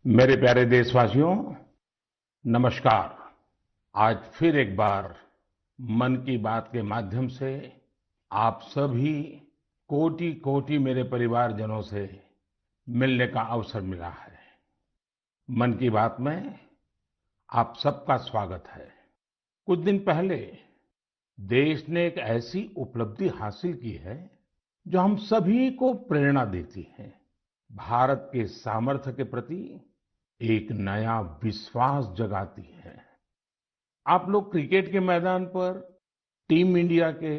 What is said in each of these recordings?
मेरे प्यारे देशवासियों, नमस्कार। आज फिर एक बार मन की बात के माध्यम से आप सभी कोटि-कोटि मेरे परिवारजनों से मिलने का अवसर मिला है। मन की बात में आप सबका स्वागत है। कुछ दिन पहले देश ने एक ऐसी उपलब्धि हासिल की है जो हम सभी को प्रेरणा देती है। भारत के सामर्थ्य के प्रति एक नया विश्वास जगाती है। आप लोग क्रिकेट के मैदान पर टीम इंडिया के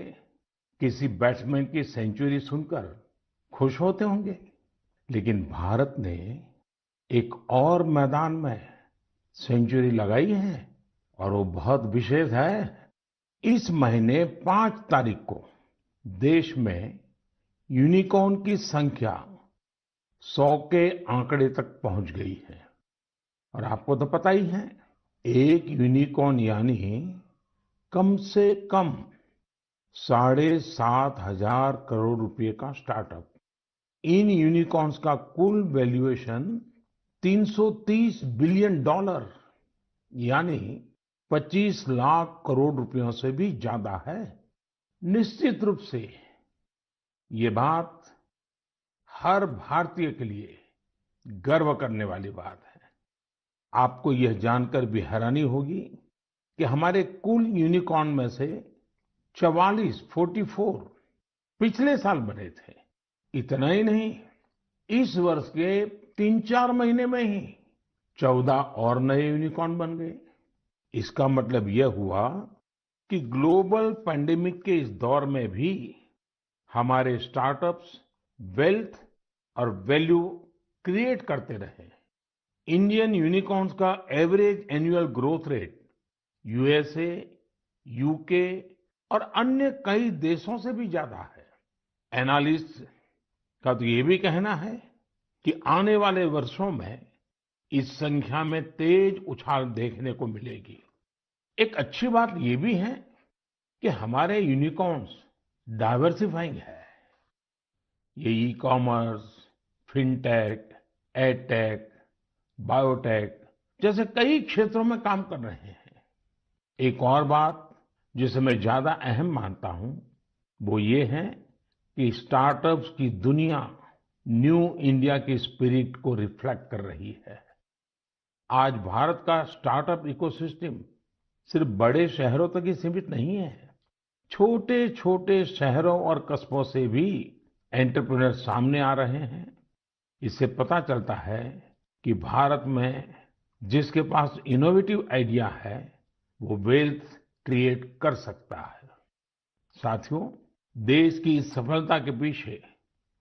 किसी बैट्समैन की सेंचुरी सुनकर खुश होते होंगे, लेकिन भारत ने एक और मैदान में सेंचुरी लगाई है और वो बहुत विशेष है। इस महीने 5 तारीख को देश में यूनिकॉर्न की संख्या 100 के आंकड़े तक पहुंच गई है। और आपको तो पता ही है, एक यूनिकॉर्न यानी कम से कम 7,500 करोड़ रुपए का स्टार्टअप। इन यूनिकॉर्न्स का कुल वैल्यूएशन $330 बिलियन यानी 25 लाख करोड़ रुपयों से भी ज्यादा है। निश्चित रूप से ये बात हर भारतीय के लिए गर्व करने वाली बात है। आपको यह जानकर भी हैरानी होगी कि हमारे कुल यूनिकॉर्न में से 44 पिछले साल बने थे। इतना ही नहीं, इस वर्ष के 3-4 महीने में ही 14 और नए यूनिकॉर्न बन गए। इसका मतलब यह हुआ कि ग्लोबल पैंडेमिक के इस दौर में भी हमारे स्टार्टअप्स वेल्थ और वैल्यू क्रिएट करते रहे। इंडियन यूनिकॉर्न्स का average annual growth rate USA, UK और अन्य कई देशों से भी ज्यादा है। एनालिस्ट का तो ये भी कहना है कि आने वाले वर्षों में इस संख्या में तेज उछाल देखने को मिलेगी। एक अच्छी बात ये भी है कि हमारे यूनिकॉर्न्स डाइवर्सिफाइंग है। ये e commerce, fintech, edtech, biotech जैसे कई क्षेत्रों में काम कर रहे हैं। एक और बात जिसे मैं ज्यादा अहम मानता हूं, वो ये है कि स्टार्टअप्स की दुनिया न्यू इंडिया की स्पिरिट को रिफ्लेक्ट कर रही है। आज भारत का स्टार्टअप इकोसिस्टम सिर्फ बड़े शहरों तक ही सीमित नहीं है। छोटे छोटे शहरों और कस्बों से भी एंटरप्रेन्योर सामने आ रहे हैं। इससे पता चलता है कि भारत में जिसके पास इनोवेटिव आइडिया है, वो वेल्थ क्रिएट कर सकता है। साथियों, देश की इस सफलता के पीछे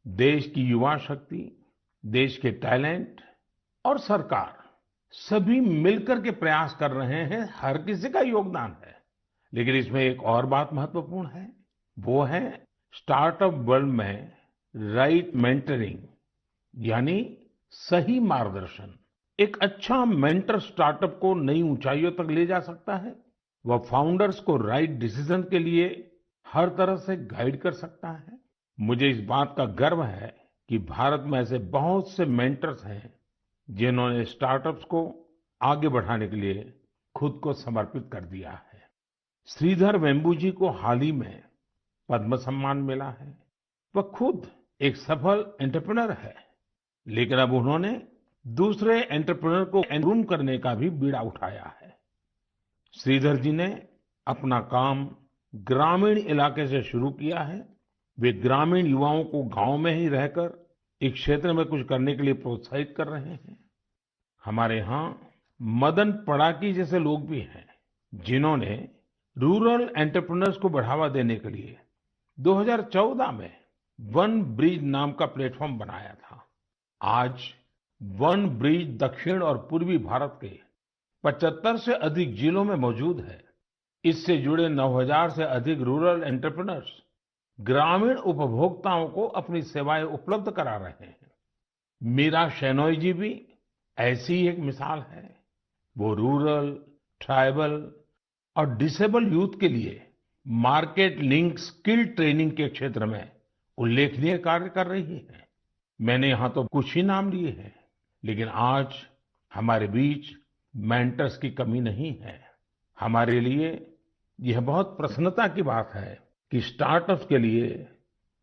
देश की युवा शक्ति, देश के टैलेंट और सरकार सभी मिलकर के प्रयास कर रहे हैं। हर किसी का योगदान है। लेकिन इसमें एक और बात महत्वपूर्ण है, वो है स्टार्टअप वर्ल्ड में राइट मेंटरिंग यानी सही मार्गदर्शन। एक अच्छा मेंटर स्टार्टअप को नई ऊंचाइयों तक ले जा सकता है। वह फाउंडर्स को राइट डिसीजन के लिए हर तरह से गाइड कर सकता है। मुझे इस बात का गर्व है कि भारत में ऐसे बहुत से मेंटर्स हैं जिन्होंने स्टार्टअप्स को आगे बढ़ाने के लिए खुद को समर्पित कर दिया है। श्रीधर वेम्बू जी को हाल ही में पद्म सम्मान मिला है। वह खुद एक सफल एंटरप्रेन्योर है, लेकिन अब उन्होंने दूसरे एंटरप्रेन्योर को ग्रूम करने का भी बीड़ा उठाया है। श्रीधर जी ने अपना काम ग्रामीण इलाके से शुरू किया है। वे ग्रामीण युवाओं को गांव में ही रहकर इस क्षेत्र में कुछ करने के लिए प्रोत्साहित कर रहे हैं। हमारे यहाँ मदन पडाकी जैसे लोग भी हैं जिन्होंने रूरल एंटरप्रेन्योर्स को बढ़ावा देने के लिए 2014 में वन ब्रिज नाम का प्लेटफॉर्म बनाया था। आज वन ब्रिज दक्षिण और पूर्वी भारत के 75 से अधिक जिलों में मौजूद है। इससे जुड़े 9,000 से अधिक रूरल एंटरप्रेन्योर्स ग्रामीण उपभोक्ताओं को अपनी सेवाएं उपलब्ध करा रहे हैं। मीरा शेनॉय जी भी ऐसी ही एक मिसाल है। वो रूरल, ट्राइबल और डिसेबल यूथ के लिए मार्केट लिंक स्किल ट्रेनिंग के क्षेत्र में उल्लेखनीय कार्य कर रही है। मैंने यहाँ तो कुछ ही नाम लिए हैं, लेकिन आज हमारे बीच मेंटर्स की कमी नहीं है। हमारे लिए यह बहुत प्रसन्नता की बात है कि स्टार्टअप्स के लिए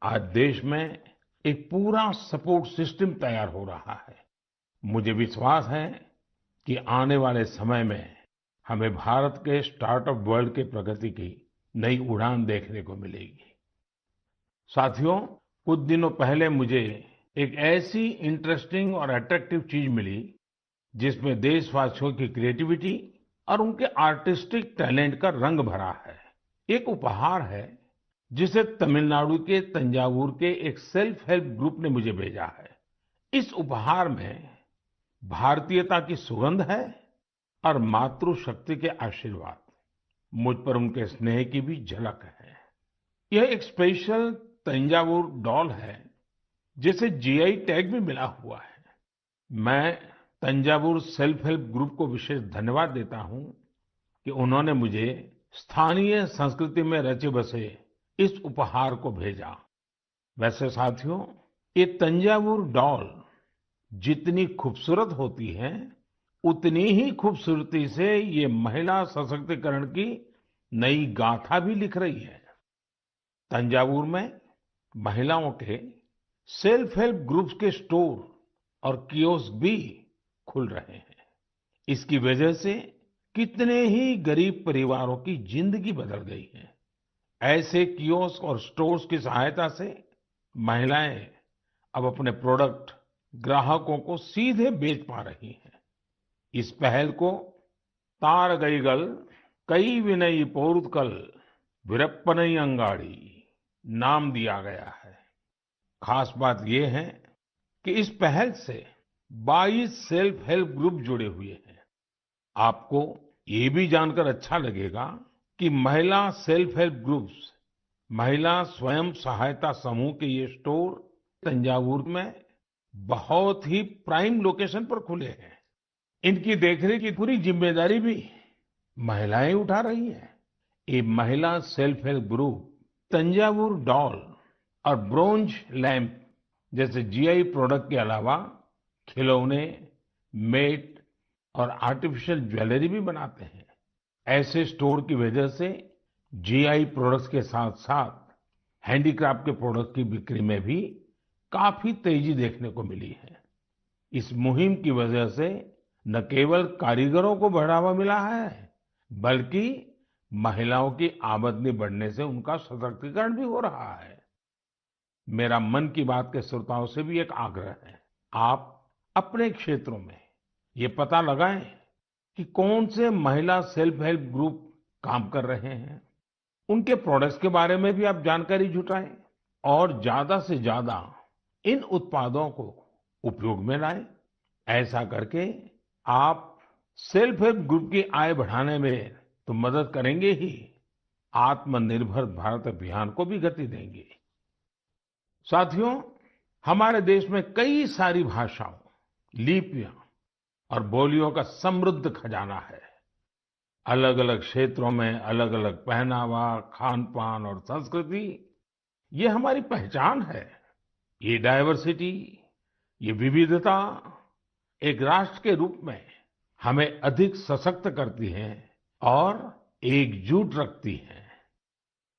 आज देश में एक पूरा सपोर्ट सिस्टम तैयार हो रहा है। मुझे विश्वास है कि आने वाले समय में हमें भारत के स्टार्टअप वर्ल्ड के प्रगति की नई उड़ान देखने को मिलेगी। साथियों, कुछ दिनों पहले मुझे एक ऐसी इंटरेस्टिंग और अट्रैक्टिव चीज मिली जिसमें देशवासियों की क्रिएटिविटी और उनके आर्टिस्टिक टैलेंट का रंग भरा है। एक उपहार है जिसे तमिलनाडु के तंजावुर के एक सेल्फ हेल्प ग्रुप ने मुझे भेजा है। इस उपहार में भारतीयता की सुगंध है और मातृशक्ति के आशीर्वाद। मुझ पर उनके स्नेह की भी झलक है। यह एक स्पेशल तंजावुर डॉल है जिसे जीआई टैग भी मिला हुआ है। मैं तंजावुर सेल्फ हेल्प ग्रुप को विशेष धन्यवाद देता हूं कि उन्होंने मुझे स्थानीय संस्कृति में रचे बसे इस उपहार को भेजा। वैसे साथियों, ये तंजावुर डॉल जितनी खूबसूरत होती है, उतनी ही खूबसूरती से ये महिला सशक्तिकरण की नई गाथा भी लिख रही है। तंजावुर में महिलाओं के सेल्फ हेल्प ग्रुप्स के स्टोर और कियोस्क भी खुल रहे हैं। इसकी वजह से कितने ही गरीब परिवारों की जिंदगी बदल गई है। ऐसे कियोस्क और स्टोर्स की सहायता से महिलाएं अब अपने प्रोडक्ट ग्राहकों को सीधे बेच पा रही हैं। इस पहल को तारगईगल कई विनई पोरुत्कल वीरप्पनई अंगाड़ी नाम दिया गया है। खास बात यह है कि इस पहल से 22 सेल्फ हेल्प ग्रुप जुड़े हुए हैं। आपको ये भी जानकर अच्छा लगेगा कि महिला सेल्फ हेल्प ग्रुप्स, महिला स्वयं सहायता समूह के ये स्टोर तंजावुर में बहुत ही प्राइम लोकेशन पर खुले हैं। इनकी देखरेख की पूरी जिम्मेदारी भी महिलाएं उठा रही हैं। ये महिला self help group Thanjavur doll और ब्रोंज लैंप जैसे जीआई प्रोडक्ट के अलावा खिलौने, मेट और आर्टिफिशियल ज्वेलरी भी बनाते हैं। ऐसे स्टोर की वजह से जीआई प्रोडक्ट्स के साथ साथ हैंडीक्राफ्ट के प्रोडक्ट की बिक्री में भी काफी तेजी देखने को मिली है। इस मुहिम की वजह से न केवल कारीगरों को बढ़ावा मिला है, बल्कि महिलाओं की आमदनी बढ़ने से उनका सशक्तिकरण भी हो रहा है। मेरा मन की बात के श्रोताओं से भी एक आग्रह है, आप अपने क्षेत्रों में ये पता लगाएं कि कौन से महिला सेल्फ हेल्प ग्रुप काम कर रहे हैं। उनके प्रोडक्ट्स के बारे में भी आप जानकारी जुटाएं और ज्यादा से ज्यादा इन उत्पादों को उपयोग में लाएं। ऐसा करके आप सेल्फ हेल्प ग्रुप की आय बढ़ाने में तो मदद करेंगे ही, आत्मनिर्भर भारत अभियान को भी गति देंगे। साथियों, हमारे देश में कई सारी भाषाओं, लिपियां और बोलियों का समृद्ध खजाना है। अलग अलग क्षेत्रों में अलग अलग पहनावा, खान पान और संस्कृति, ये हमारी पहचान है। ये डाइवर्सिटी, ये विविधता एक राष्ट्र के रूप में हमें अधिक सशक्त करती है और एकजुट रखती है।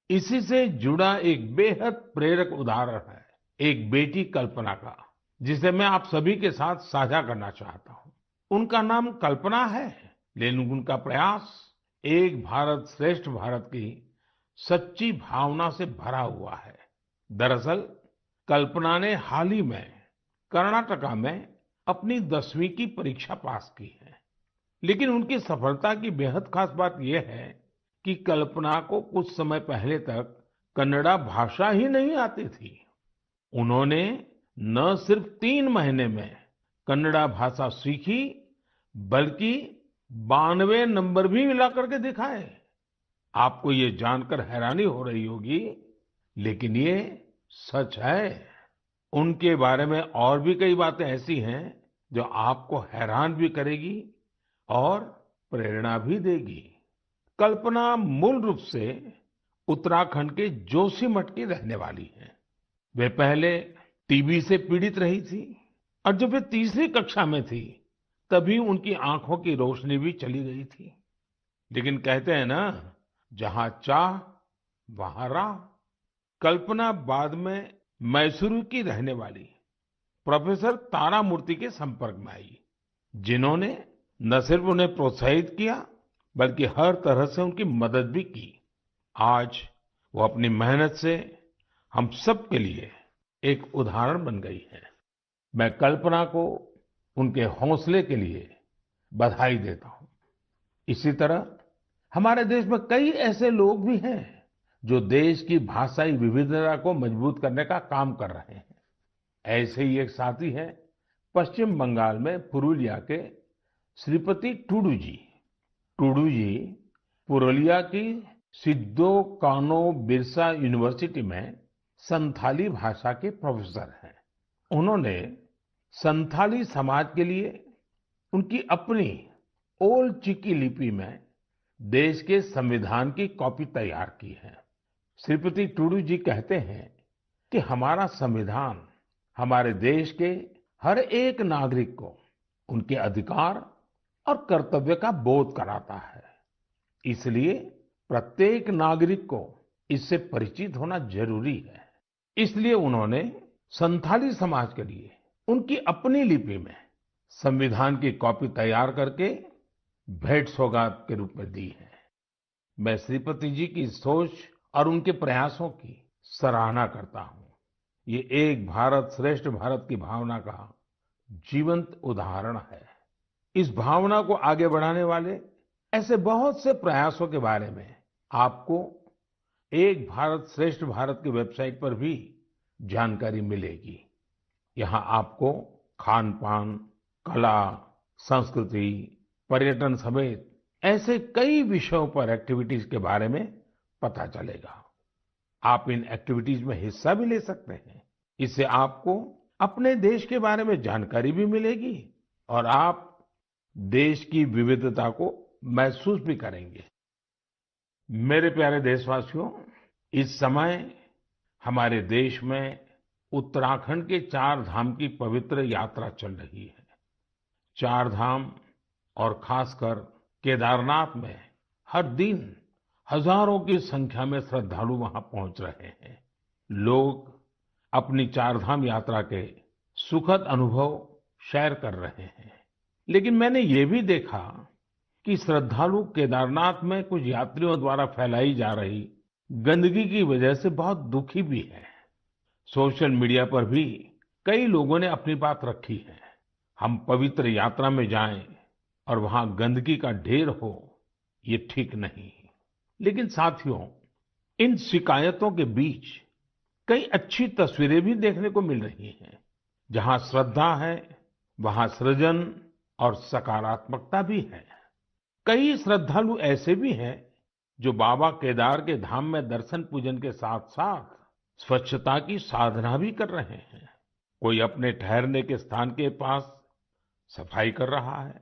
इसी से जुड़ा एक बेहद प्रेरक उदाहरण है एक बेटी कल्पना का, जिसे मैं आप सभी के साथ साझा करना चाहता हूँ। उनका नाम कल्पना है, लेकिन उनका प्रयास एक भारत श्रेष्ठ भारत की सच्ची भावना से भरा हुआ है। दरअसल कल्पना ने हाल ही में कर्नाटका में अपनी 10वीं की परीक्षा पास की है। लेकिन उनकी सफलता की बेहद खास बात यह है कि कल्पना को कुछ समय पहले तक कन्नड़ा भाषा ही नहीं आती थी। उन्होंने न सिर्फ 3 महीने में कन्नड़ा भाषा सीखी, बल्कि 92 नंबर भी मिला करके दिखाए। आपको ये जानकर हैरानी हो रही होगी, लेकिन ये सच है। उनके बारे में और भी कई बातें ऐसी हैं जो आपको हैरान भी करेगी और प्रेरणा भी देगी। कल्पना मूल रूप से उत्तराखंड के जोशीमठ की रहने वाली है। वे पहले टीबी से पीड़ित रही थी और जब वे तीसरी कक्षा में थी, तभी उनकी आंखों की रोशनी भी चली गई थी। लेकिन कहते हैं ना, जहां चाह वहां राह। कल्पना बाद में मैसूरू की रहने वाली प्रोफेसर तारामूर्ति के संपर्क में आई, जिन्होंने न सिर्फ उन्हें प्रोत्साहित किया बल्कि हर तरह से उनकी मदद भी की। आज वो अपनी मेहनत से हम सब के लिए एक उदाहरण बन गई है। मैं कल्पना को उनके हौसले के लिए बधाई देता हूँ। इसी तरह हमारे देश में कई ऐसे लोग भी हैं जो देश की भाषाई विविधता को मजबूत करने का काम कर रहे हैं। ऐसे ही एक साथी हैं पश्चिम बंगाल में पुरुलिया के श्रीपति टूडू जी। टूडू जी पुरुलिया की सिद्धो कानो बिरसा यूनिवर्सिटी में संथाली भाषा के प्रोफेसर हैं। उन्होंने संथाली समाज के लिए उनकी अपनी ओल चिकी लिपि में देश के संविधान की कॉपी तैयार की है। श्रीपति टूडू जी कहते हैं कि हमारा संविधान हमारे देश के हर एक नागरिक को उनके अधिकार और कर्तव्य का बोध कराता है। इसलिए प्रत्येक नागरिक को इससे परिचित होना जरूरी है। इसलिए उन्होंने संथाली समाज के लिए उनकी अपनी लिपि में संविधान की कॉपी तैयार करके भेंट सौगात के रूप में दी है। मैं श्रीपति जी की सोच और उनके प्रयासों की सराहना करता हूँ। ये एक भारत श्रेष्ठ भारत की भावना का जीवंत उदाहरण है। इस भावना को आगे बढ़ाने वाले ऐसे बहुत से प्रयासों के बारे में आपको एक भारत श्रेष्ठ भारत की वेबसाइट पर भी जानकारी मिलेगी। यहाँ आपको खान-पान, कला, संस्कृति, पर्यटन समेत ऐसे कई विषयों पर एक्टिविटीज के बारे में पता चलेगा। आप इन एक्टिविटीज में हिस्सा भी ले सकते हैं। इससे आपको अपने देश के बारे में जानकारी भी मिलेगी और आप देश की विविधता को महसूस भी करेंगे। मेरे प्यारे देशवासियों, इस समय हमारे देश में उत्तराखंड के 4 धाम की पवित्र यात्रा चल रही है। 4 धाम और खासकर केदारनाथ में हर दिन हजारों की संख्या में श्रद्धालु वहां पहुंच रहे हैं। लोग अपनी 4 धाम यात्रा के सुखद अनुभव शेयर कर रहे हैं। लेकिन मैंने ये भी देखा कि श्रद्धालु केदारनाथ में कुछ यात्रियों द्वारा फैलाई जा रही गंदगी की वजह से बहुत दुखी भी है। सोशल मीडिया पर भी कई लोगों ने अपनी बात रखी है। हम पवित्र यात्रा में जाएं और वहां गंदगी का ढेर हो, ये ठीक नहीं। लेकिन साथियों, इन शिकायतों के बीच कई अच्छी तस्वीरें भी देखने को मिल रही हैं। जहां श्रद्धा है, वहां सृजन और सकारात्मकता भी है। कई श्रद्धालु ऐसे भी हैं जो बाबा केदार के धाम में दर्शन पूजन के साथ-साथ स्वच्छता की साधना भी कर रहे हैं। कोई अपने ठहरने के स्थान के पास सफाई कर रहा है,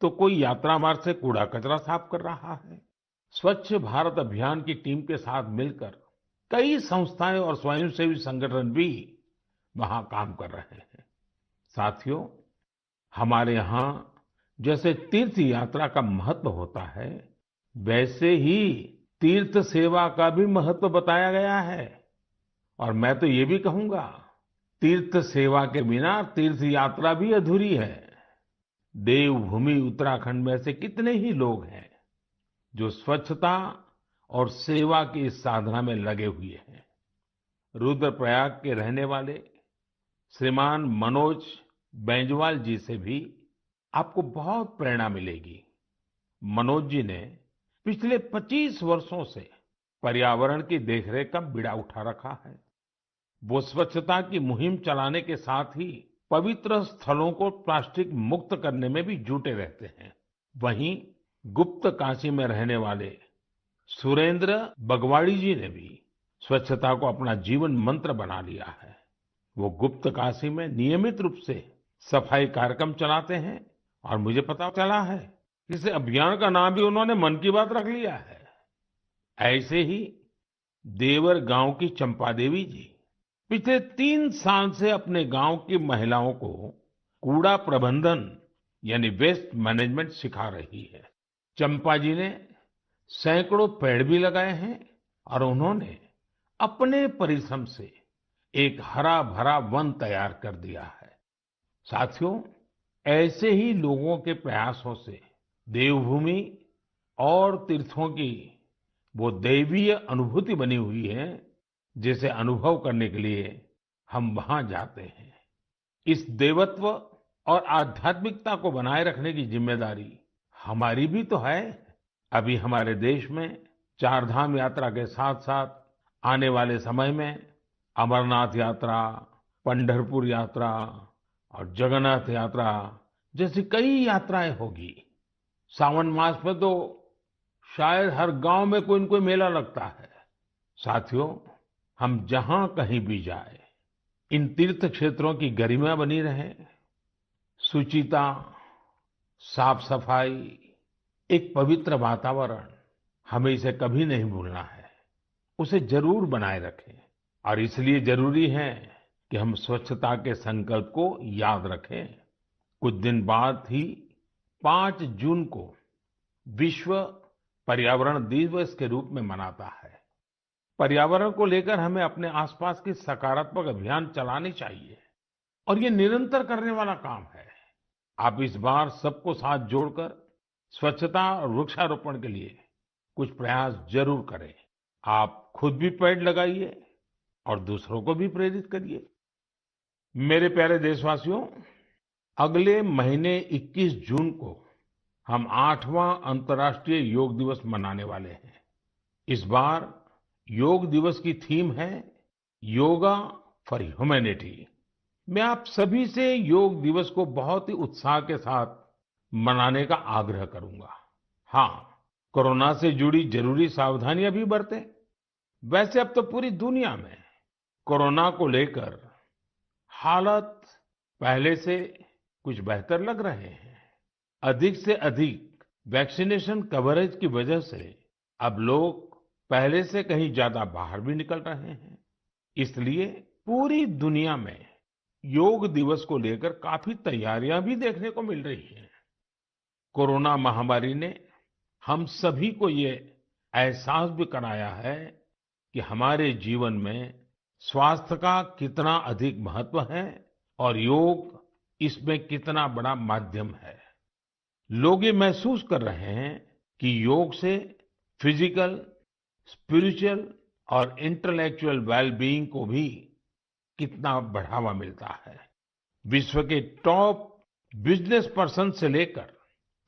तो कोई यात्रा मार्ग से कूड़ा कचरा साफ कर रहा है। स्वच्छ भारत अभियान की टीम के साथ मिलकर कई संस्थाएं और स्वयंसेवी संगठन भी वहां काम कर रहे हैं। साथियों, हमारे यहाँ जैसे तीर्थ यात्रा का महत्व होता है, वैसे ही तीर्थ सेवा का भी महत्व बताया गया है। और मैं तो ये भी कहूंगा, तीर्थ सेवा के बिना तीर्थ यात्रा भी अधूरी है। देवभूमि उत्तराखंड में से कितने ही लोग हैं जो स्वच्छता और सेवा की इस साधना में लगे हुए हैं। रुद्रप्रयाग के रहने वाले श्रीमान मनोज बैंजवाल जी से भी आपको बहुत प्रेरणा मिलेगी। मनोज जी ने पिछले 25 वर्षों से पर्यावरण की देखरेख का बीड़ा उठा रखा है। वो स्वच्छता की मुहिम चलाने के साथ ही पवित्र स्थलों को प्लास्टिक मुक्त करने में भी जुटे रहते हैं। वहीं गुप्त काशी में रहने वाले सुरेंद्र बगवाड़ी जी ने भी स्वच्छता को अपना जीवन मंत्र बना लिया है। वो गुप्त काशी में नियमित रूप से सफाई कार्यक्रम चलाते हैं और मुझे पता चला है कि इस अभियान का नाम भी उन्होंने मन की बात रख लिया है। ऐसे ही देवर गांव की चंपा देवी जी पिछले 3 साल से अपने गांव की महिलाओं को कूड़ा प्रबंधन यानी वेस्ट मैनेजमेंट सिखा रही है। चंपा जी ने सैकड़ों पेड़ भी लगाए हैं और उन्होंने अपने परिश्रम से एक हरा भरा वन तैयार कर दिया है। साथियों, ऐसे ही लोगों के प्रयासों से देवभूमि और तीर्थों की वो दैवीय अनुभूति बनी हुई है, जिसे अनुभव करने के लिए हम वहां जाते हैं। इस देवत्व और आध्यात्मिकता को बनाए रखने की जिम्मेदारी हमारी भी तो है। अभी हमारे देश में चार धाम यात्रा के साथ साथ आने वाले समय में अमरनाथ यात्रा, पंढरपुर यात्रा और जगन्नाथ यात्रा जैसी कई यात्राएं होगी। सावन मास में तो शायद हर गांव में कोई न कोई मेला लगता है। साथियों, हम जहां कहीं भी जाए, इन तीर्थ क्षेत्रों की गरिमा बनी रहे, शुचिता, साफ सफाई, एक पवित्र वातावरण, हमें इसे कभी नहीं भूलना है। उसे जरूर बनाए रखें और इसलिए जरूरी है कि हम स्वच्छता के संकल्प को याद रखें। कुछ दिन बाद ही 5 जून को विश्व पर्यावरण दिवस के रूप में मनाता है। पर्यावरण को लेकर हमें अपने आसपास की सकारात्मक अभियान चलाने चाहिए और ये निरंतर करने वाला काम है। आप इस बार सबको साथ जोड़कर स्वच्छता और वृक्षारोपण के लिए कुछ प्रयास जरूर करें। आप खुद भी पेड़ लगाइए और दूसरों को भी प्रेरित करिए। मेरे प्यारे देशवासियों, अगले महीने 21 जून को हम 8वां अंतर्राष्ट्रीय योग दिवस मनाने वाले हैं। इस बार योग दिवस की थीम है योगा फॉर ह्यूमैनिटी। मैं आप सभी से योग दिवस को बहुत ही उत्साह के साथ मनाने का आग्रह करूंगा। हाँ, कोरोना से जुड़ी जरूरी सावधानियां भी बरतें। वैसे अब तो पूरी दुनिया में कोरोना को लेकर हालात पहले से कुछ बेहतर लग रहे हैं। अधिक से अधिक वैक्सीनेशन कवरेज की वजह से अब लोग पहले से कहीं ज्यादा बाहर भी निकल रहे हैं। इसलिए पूरी दुनिया में योग दिवस को लेकर काफी तैयारियां भी देखने को मिल रही हैं। कोरोना महामारी ने हम सभी को ये एहसास भी कराया है कि हमारे जीवन में स्वास्थ्य का कितना अधिक महत्व है और योग इसमें कितना बड़ा माध्यम है। लोग ये महसूस कर रहे हैं कि योग से फिजिकल, स्पिरिचुअल और इंटेलेक्चुअल वेलबीइंग को भी कितना बढ़ावा मिलता है। विश्व के टॉप बिजनेस पर्सन से लेकर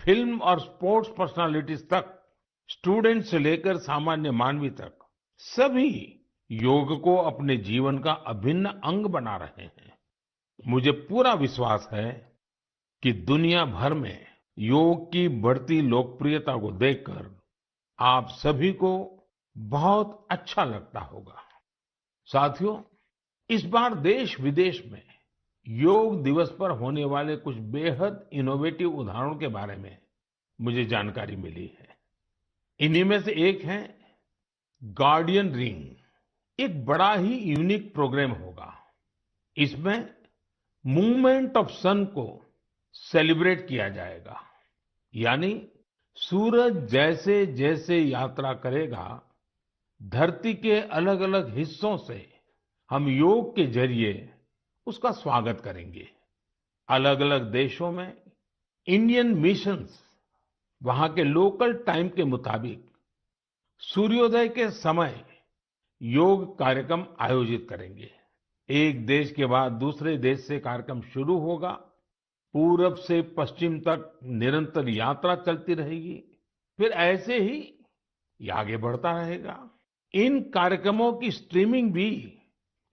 फिल्म और स्पोर्ट्स पर्सनालिटीज तक, स्टूडेंट से लेकर सामान्य मानवी तक, सभी योग को अपने जीवन का अभिन्न अंग बना रहे हैं। मुझे पूरा विश्वास है कि दुनिया भर में योग की बढ़ती लोकप्रियता को देखकर आप सभी को बहुत अच्छा लगता होगा। साथियों, इस बार देश विदेश में योग दिवस पर होने वाले कुछ बेहद इनोवेटिव उदाहरणों के बारे में मुझे जानकारी मिली है। इन्हीं में से एक है गार्डियन रिंग। एक बड़ा ही यूनिक प्रोग्राम होगा। इसमें मूवमेंट ऑफ सन को सेलिब्रेट किया जाएगा। यानी सूरज जैसे जैसे यात्रा करेगा, धरती के अलग अलग हिस्सों से हम योग के जरिए उसका स्वागत करेंगे। अलग अलग देशों में इंडियन मिशंस वहां के लोकल टाइम के मुताबिक सूर्योदय के समय योग कार्यक्रम आयोजित करेंगे। एक देश के बाद दूसरे देश से कार्यक्रम शुरू होगा। पूरब से पश्चिम तक निरंतर यात्रा चलती रहेगी। फिर ऐसे ही ये आगे बढ़ता रहेगा। इन कार्यक्रमों की स्ट्रीमिंग भी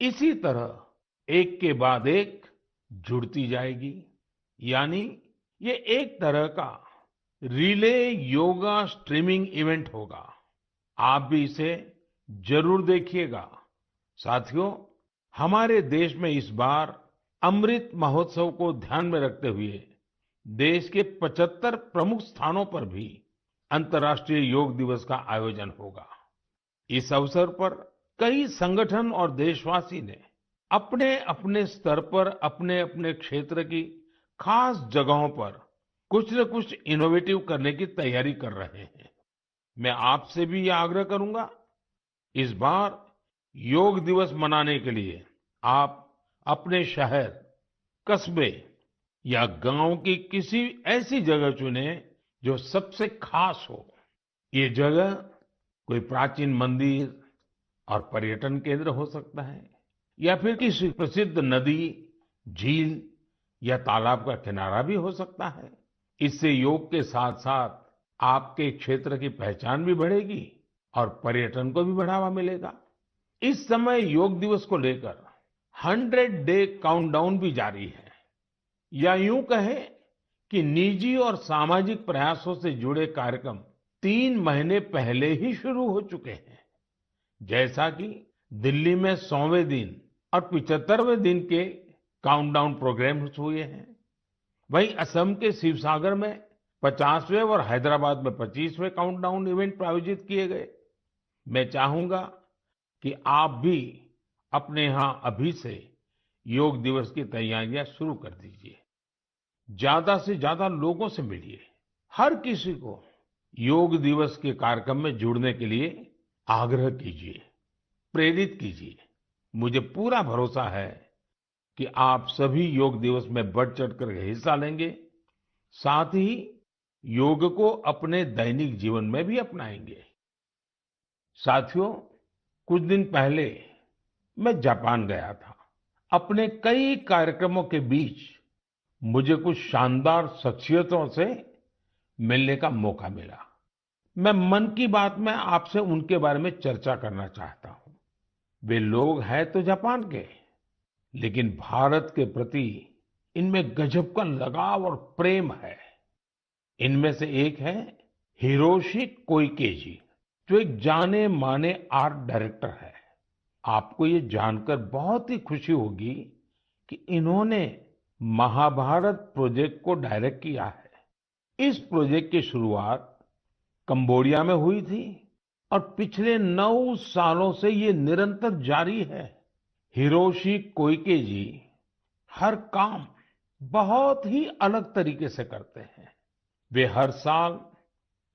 इसी तरह एक के बाद एक जुड़ती जाएगी। यानी ये एक तरह का रिले योगा स्ट्रीमिंग इवेंट होगा। आप भी इसे जरूर देखिएगा। साथियों, हमारे देश में इस बार अमृत महोत्सव को ध्यान में रखते हुए देश के 75 प्रमुख स्थानों पर भी अंतर्राष्ट्रीय योग दिवस का आयोजन होगा। इस अवसर पर कई संगठन और देशवासी ने अपने अपने स्तर पर अपने अपने क्षेत्र की खास जगहों पर कुछ न कुछ इनोवेटिव करने की तैयारी कर रहे हैं। मैं आपसे भी ये आग्रह करूंगा, इस बार योग दिवस मनाने के लिए आप अपने शहर, कस्बे या गांव की किसी ऐसी जगह चुनें जो सबसे खास हो। ये जगह कोई प्राचीन मंदिर और पर्यटन केंद्र हो सकता है, या फिर किसी प्रसिद्ध नदी, झील या तालाब का किनारा भी हो सकता है। इससे योग के साथ साथ आपके क्षेत्र की पहचान भी बढ़ेगी और पर्यटन को भी बढ़ावा मिलेगा। इस समय योग दिवस को लेकर 100 डे काउंटडाउन भी जारी है, या यूं कहें कि निजी और सामाजिक प्रयासों से जुड़े कार्यक्रम 3 महीने पहले ही शुरू हो चुके हैं। जैसा कि दिल्ली में 100वें दिन और 75वें दिन के काउंटडाउन प्रोग्राम्स हुए हैं, वहीं असम के शिवसागर में 50वें और हैदराबाद में 25वें काउंटडाउन इवेंट आयोजित किए गए। मैं चाहूंगा कि आप भी अपने यहाँ अभी से योग दिवस की तैयारियां शुरू कर दीजिए। ज्यादा से ज्यादा लोगों से मिलिए, हर किसी को योग दिवस के कार्यक्रम में जुड़ने के लिए आग्रह कीजिए, प्रेरित कीजिए। मुझे पूरा भरोसा है कि आप सभी योग दिवस में बढ़ चढ़कर के हिस्सा लेंगे, साथ ही योग को अपने दैनिक जीवन में भी अपनाएंगे। साथियों, कुछ दिन पहले मैं जापान गया था। अपने कई कार्यक्रमों के बीच मुझे कुछ शानदार शख्सियतों से मिलने का मौका मिला। मैं मन की बात में आपसे उनके बारे में चर्चा करना चाहता हूँ। वे लोग हैं तो जापान के, लेकिन भारत के प्रति इनमें गजब का लगाव और प्रेम है। इनमें से एक है हिरोशी कोइके जी, जो एक जाने माने आर्ट डायरेक्टर है। आपको ये जानकर बहुत ही खुशी होगी कि इन्होंने महाभारत प्रोजेक्ट को डायरेक्ट किया है। इस प्रोजेक्ट की शुरुआत कंबोडिया में हुई थी और पिछले 9 सालों से ये निरंतर जारी है। हिरोशी कोइके जी हर काम बहुत ही अलग तरीके से करते हैं। वे हर साल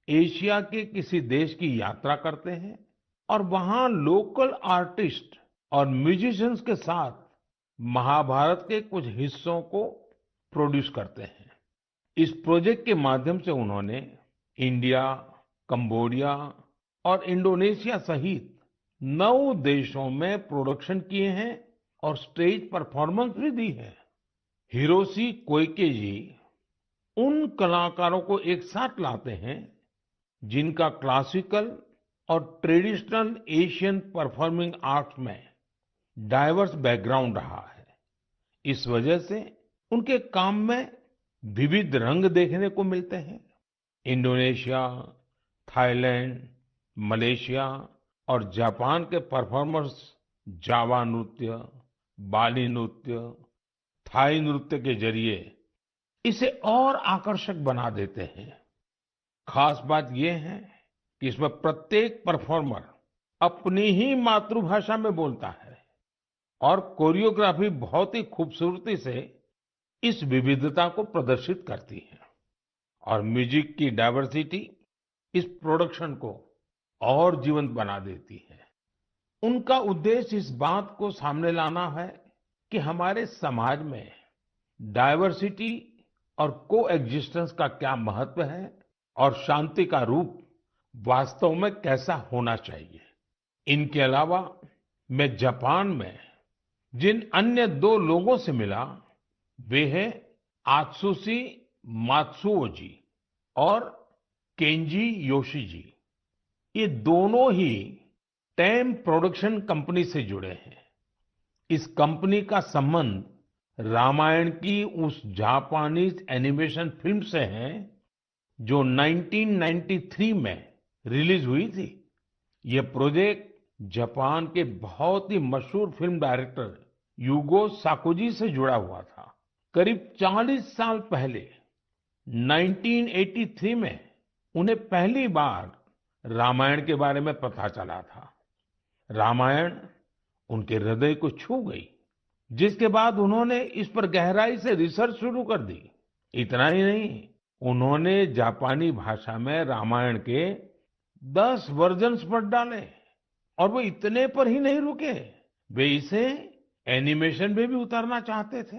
एशिया के किसी देश की यात्रा करते हैं और वहां लोकल आर्टिस्ट और म्यूजिशियंस के साथ महाभारत के कुछ हिस्सों को प्रोड्यूस करते हैं। इस प्रोजेक्ट के माध्यम से उन्होंने इंडिया, कंबोडिया और इंडोनेशिया सहित 9 देशों में प्रोडक्शन किए हैं और स्टेज परफॉर्मेंस भी दी है। हिरोशी कोइके जी उन कलाकारों को एक साथ लाते हैं जिनका क्लासिकल और ट्रेडिशनल एशियन परफॉर्मिंग आर्ट्स में डाइवर्स बैकग्राउंड रहा है। इस वजह से उनके काम में विविध रंग देखने को मिलते हैं। इंडोनेशिया, थाईलैंड, मलेशिया और जापान के परफॉर्मर्स जावा नृत्य, बाली नृत्य, थाई नृत्य के जरिए इसे और आकर्षक बना देते हैं। खास बात यह है कि इसमें प्रत्येक परफॉर्मर अपनी ही मातृभाषा में बोलता है और कोरियोग्राफी बहुत ही खूबसूरती से इस विविधता को प्रदर्शित करती है। और म्यूजिक की डाइवर्सिटी इस प्रोडक्शन को और जीवंत बना देती है। उनका उद्देश्य इस बात को सामने लाना है कि हमारे समाज में डाइवर्सिटी और कोएग्जिस्टेंस का क्या महत्व है और शांति का रूप वास्तव में कैसा होना चाहिए। इनके अलावा मैं जापान में जिन अन्य 2 लोगों से मिला, वे हैं आत्सुशि मात्सुओ जी और केंजी योशी जी। ये दोनों ही टेम प्रोडक्शन कंपनी से जुड़े हैं। इस कंपनी का संबंध रामायण की उस जापानीज एनिमेशन फिल्म से है जो 1993 में रिलीज हुई थी। ये प्रोजेक्ट जापान के बहुत ही मशहूर फिल्म डायरेक्टर युगो साकोजी से जुड़ा हुआ था। करीब 40 साल पहले 1983 में उन्हें पहली बार रामायण के बारे में पता चला था। रामायण उनके हृदय को छू गई, जिसके बाद उन्होंने इस पर गहराई से रिसर्च शुरू कर दी। इतना ही नहीं, उन्होंने जापानी भाषा में रामायण के 10 वर्जन्स पढ़ डाले और वो इतने पर ही नहीं रुके। वे इसे एनिमेशन में भी उतारना चाहते थे।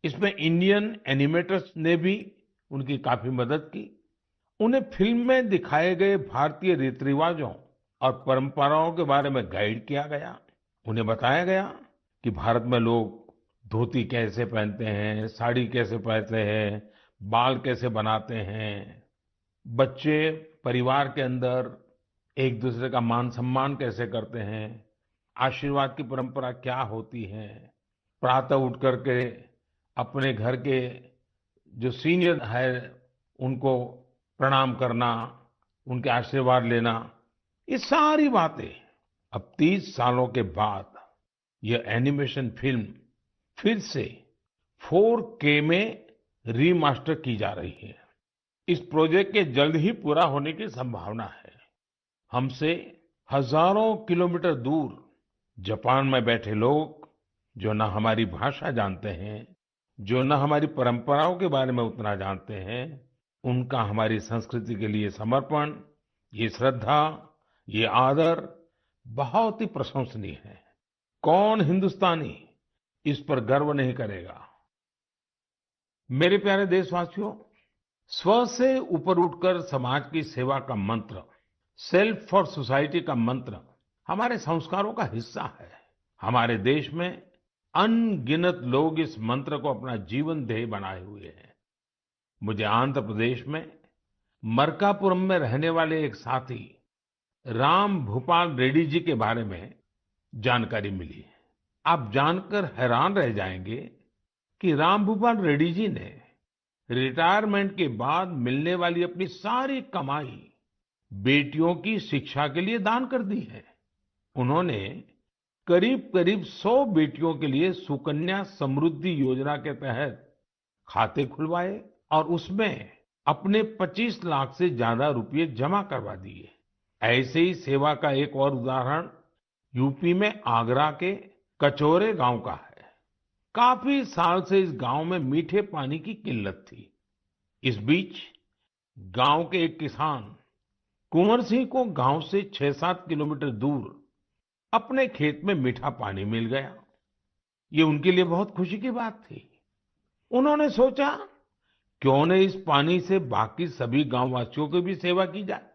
इसमें इंडियन एनिमेटर्स ने भी उनकी काफी मदद की। उन्हें फिल्म में दिखाए गए भारतीय रीति रिवाजों और परंपराओं के बारे में गाइड किया गया। उन्हें बताया गया कि भारत में लोग धोती कैसे पहनते हैं, साड़ी कैसे पहनते हैं, बाल कैसे बनाते हैं, बच्चे परिवार के अंदर एक दूसरे का मान सम्मान कैसे करते हैं, आशीर्वाद की परंपरा क्या होती है, प्रातः उठ करके अपने घर के जो सीनियर है उनको प्रणाम करना, उनके आशीर्वाद लेना, ये सारी बातें अब 30 सालों के बाद यह एनिमेशन फिल्म फिर से 4K में रीमास्टर की जा रही है। इस प्रोजेक्ट के जल्द ही पूरा होने की संभावना है। हमसे हजारों किलोमीटर दूर जापान में बैठे लोग जो न हमारी भाषा जानते हैं, जो न हमारी परंपराओं के बारे में उतना जानते हैं, उनका हमारी संस्कृति के लिए समर्पण, ये श्रद्धा, ये आदर बहुत ही प्रशंसनीय है। कौन हिंदुस्तानी इस पर गर्व नहीं करेगा। मेरे प्यारे देशवासियों, स्व से ऊपर उठकर समाज की सेवा का मंत्र, सेल्फ फॉर सोसाइटी का मंत्र हमारे संस्कारों का हिस्सा है। हमारे देश में अनगिनत लोग इस मंत्र को अपना जीवन ध्येय बनाए हुए हैं। मुझे आंध्र प्रदेश में मरकापुरम में रहने वाले एक साथी राम भूपाल रेड्डी जी के बारे में जानकारी मिली। आप जानकर हैरान रह जाएंगे कि राम भूपाल रेड्डी जी ने रिटायरमेंट के बाद मिलने वाली अपनी सारी कमाई बेटियों की शिक्षा के लिए दान कर दी है। उन्होंने करीब करीब 100 बेटियों के लिए सुकन्या समृद्धि योजना के तहत खाते खुलवाए और उसमें अपने 25 लाख से ज्यादा रुपए जमा करवा दिए। ऐसे ही सेवा का एक और उदाहरण यूपी में आगरा के कचौरे गांव का है। काफी साल से इस गांव में मीठे पानी की किल्लत थी। इस बीच गांव के एक किसान कुंवर सिंह को गांव से 6-7 किलोमीटर दूर अपने खेत में मीठा पानी मिल गया। ये उनके लिए बहुत खुशी की बात थी। उन्होंने सोचा क्यों न इस पानी से बाकी सभी गांव वासियों की भी सेवा की जाए।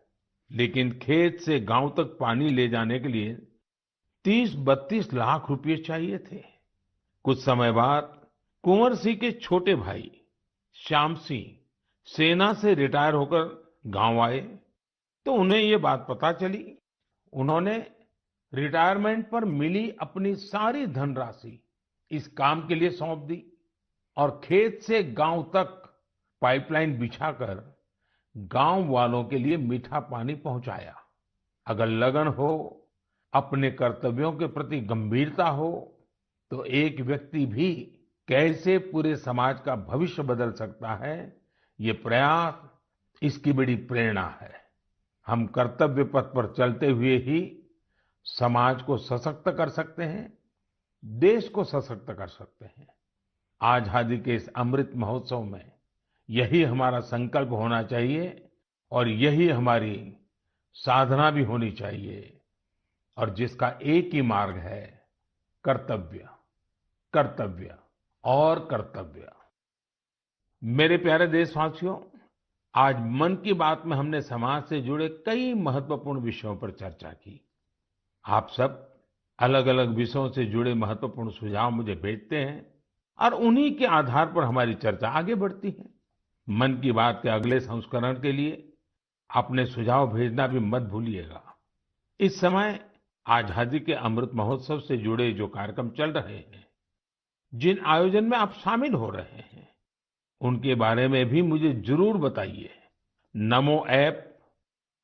लेकिन खेत से गांव तक पानी ले जाने के लिए 30-32 लाख रुपए चाहिए थे। कुछ समय बाद कुंवर सिंह के छोटे भाई श्याम सिंह सेना से रिटायर होकर गांव आए तो उन्हें ये बात पता चली। उन्होंने रिटायरमेंट पर मिली अपनी सारी धनराशि इस काम के लिए सौंप दी और खेत से गांव तक पाइपलाइन बिछाकर गांव वालों के लिए मीठा पानी पहुंचाया। अगर लगन हो, अपने कर्तव्यों के प्रति गंभीरता हो, तो एक व्यक्ति भी कैसे पूरे समाज का भविष्य बदल सकता है, ये प्रयास इसकी बड़ी प्रेरणा है। हम कर्तव्य पथ पर चलते हुए ही समाज को सशक्त कर सकते हैं, देश को सशक्त कर सकते हैं। आजादी के इस अमृत महोत्सव में यही हमारा संकल्प होना चाहिए और यही हमारी साधना भी होनी चाहिए और जिसका एक ही मार्ग है, कर्तव्य, कर्तव्य और कर्तव्य। मेरे प्यारे देशवासियों, आज मन की बात में हमने समाज से जुड़े कई महत्वपूर्ण विषयों पर चर्चा की। आप सब अलग अलग विषयों से जुड़े महत्वपूर्ण सुझाव मुझे भेजते हैं और उन्हीं के आधार पर हमारी चर्चा आगे बढ़ती है। मन की बात के अगले संस्करण के लिए अपने सुझाव भेजना भी मत भूलिएगा। इस समय आजादी के अमृत महोत्सव से जुड़े जो कार्यक्रम चल रहे हैं, जिन आयोजन में आप शामिल हो रहे हैं, उनके बारे में भी मुझे जरूर बताइए। नमो ऐप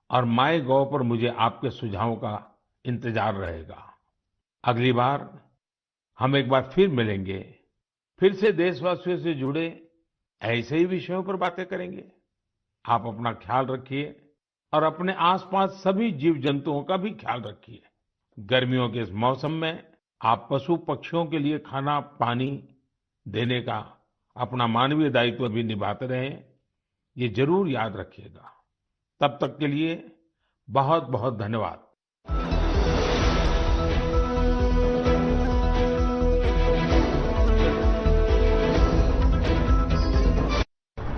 और माय गॉव पर मुझे आपके सुझावों का इंतजार रहेगा। अगली बार हम एक बार फिर मिलेंगे, फिर से देशवासियों से जुड़े ऐसे ही विषयों पर बातें करेंगे। आप अपना ख्याल रखिए और अपने आसपास सभी जीव जंतुओं का भी ख्याल रखिए। गर्मियों के इस मौसम में आप पशु पक्षियों के लिए खाना पानी देने का अपना मानवीय दायित्व भी निभाते रहें। ये जरूर याद रखिएगा। तब तक के लिए बहुत बहुत धन्यवाद।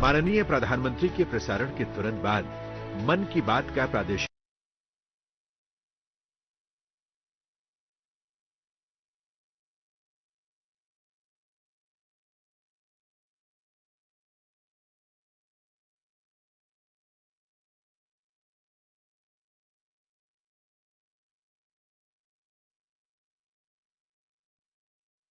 माननीय प्रधानमंत्री के प्रसारण के तुरंत बाद मन की बात का प्रादेशिक